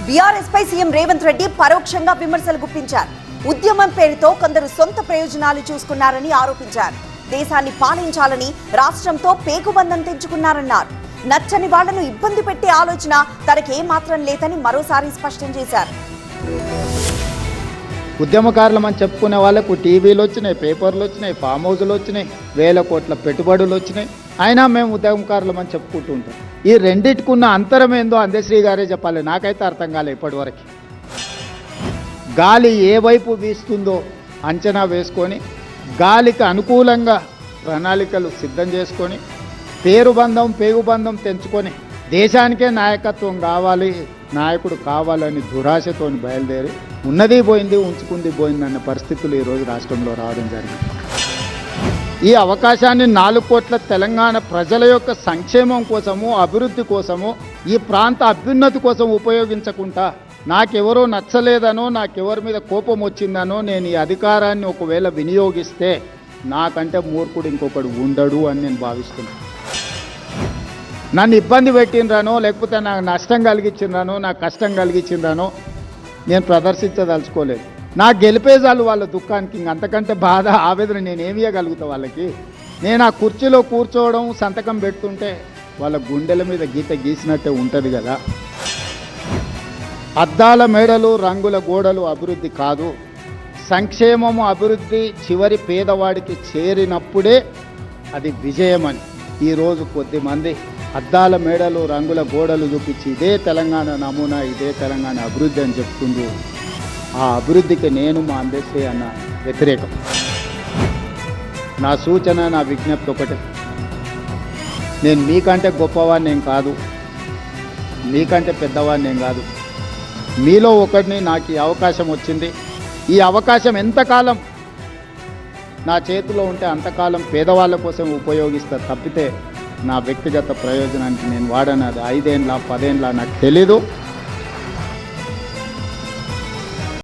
BRS పై CM Revanth Reddy పరోక్షంగా విమర్శలు గుప్పించారు. ఉద్యమం పేరుతో కొందరు సొంత ప్రయోజనాలు చూసుకున్నారని ఆరోపించారు. దేశాన్ని పాలించాలని రాష్ట్రంతో పేగుబంధం తెంచుకున్నారన్నారు. నచ్చని వాళ్లను ఇబ్బంది పెట్టే ఆలోచన తనకేమాత్రం లేదని మరోసారి స్పష్టం చేశారు. ఉద్యమకారులమని చెప్పుకునే వాళ్ళకు టీవీలు వచ్చినాయి, పేపర్లు వచ్చినాయి, ఫామ్ హౌస్లు వచ్చినాయి, వేల కోట్ల పెట్టుబడులు వచ్చినాయి. అయినా మేము ఉద్యమకారులమని చెప్పుకుంటూ ఉంటాం. ఈ రెండింటికున్న అంతరం ఏందో అందశ్రీ గారే చెప్పాలి. నాకైతే అర్థం కాలే ఇప్పటివరకు. గాలి ఏ వైపు వీస్తుందో అంచనా వేసుకొని, గాలికి అనుకూలంగా ప్రణాళికలు సిద్ధం చేసుకొని, పేగుబంధం తెంచుకొని దేశానికే నాయకత్వం కావాలి, నాయకుడు కావాలని దురాశతో బయలుదేరి ఉన్నది పోయింది, ఉంచుకుంది పోయింది అన్న పరిస్థితులు ఈరోజు రాష్ట్రంలో రావడం జరిగింది. ఈ అవకాశాన్ని 4 కోట్ల తెలంగాణ ప్రజల యొక్క సంక్షేమం కోసము, అభివృద్ధి కోసము, ఈ ప్రాంత అభ్యున్నతి కోసం ఉపయోగించకుండా నాకెవరో నచ్చలేదనో, నాకెవరి మీద కోపం వచ్చిందనో నేను ఈ అధికారాన్ని ఒకవేళ వినియోగిస్తే నాకంటే మూర్ఖుడు ఇంకొకడు ఉండడు అని నేను భావిస్తున్నాను. నన్ను ఇబ్బంది పెట్టినరానో, లేకపోతే నాకు నష్టం కలిగించిందానో, నాకు కష్టం కలిగించిందానో నేను ప్రదర్శించదలుచుకోలేదు. నాకు గెలిపేజాలు వాళ్ళ దుఃఖానికి, అంతకంటే బాధ, ఆవేదన నేనేమి ఇవ్వగలుగుతా వాళ్ళకి? నేను ఆ కుర్చీలో కూర్చోవడం, సంతకం పెడుతుంటే వాళ్ళ గుండెల మీద గీత గీసినట్టే ఉంటుంది కదా. అద్దాల మేడలు, రంగుల గోడలు అభివృద్ధి కాదు. సంక్షేమము, అభివృద్ధి చివరి పేదవాడికి చేరినప్పుడే అది విజయమని ఈరోజు కొద్దిమంది అద్దాల మేడలు, రంగుల గోడలు చూపించి ఇదే తెలంగాణ నమూనా, ఇదే తెలంగాణ అభివృద్ధి అని చెప్తుండ్రు. ఆ అభివృద్ధికి నేను, మా అందశ్రీ అన్న వ్యతిరేకం. నా సూచన, నా విజ్ఞప్తి ఒకటే. నేను మీకంటే గొప్పవాడిని ఏం కాదు, మీకంటే పెద్దవాడిని ఏం కాదు. మీలో ఒకటిని. నాకు ఈ అవకాశం వచ్చింది. ఈ అవకాశం ఎంతకాలం నా చేతిలో ఉంటే అంతకాలం పేదవాళ్ళ కోసం ఉపయోగిస్తా తప్పితే నా వ్యక్తిగత ప్రయోజనానికి నేను వాడను. అది 5 ఏళ్ళ 10 ఏళ్ళ నాకు తెలీదు.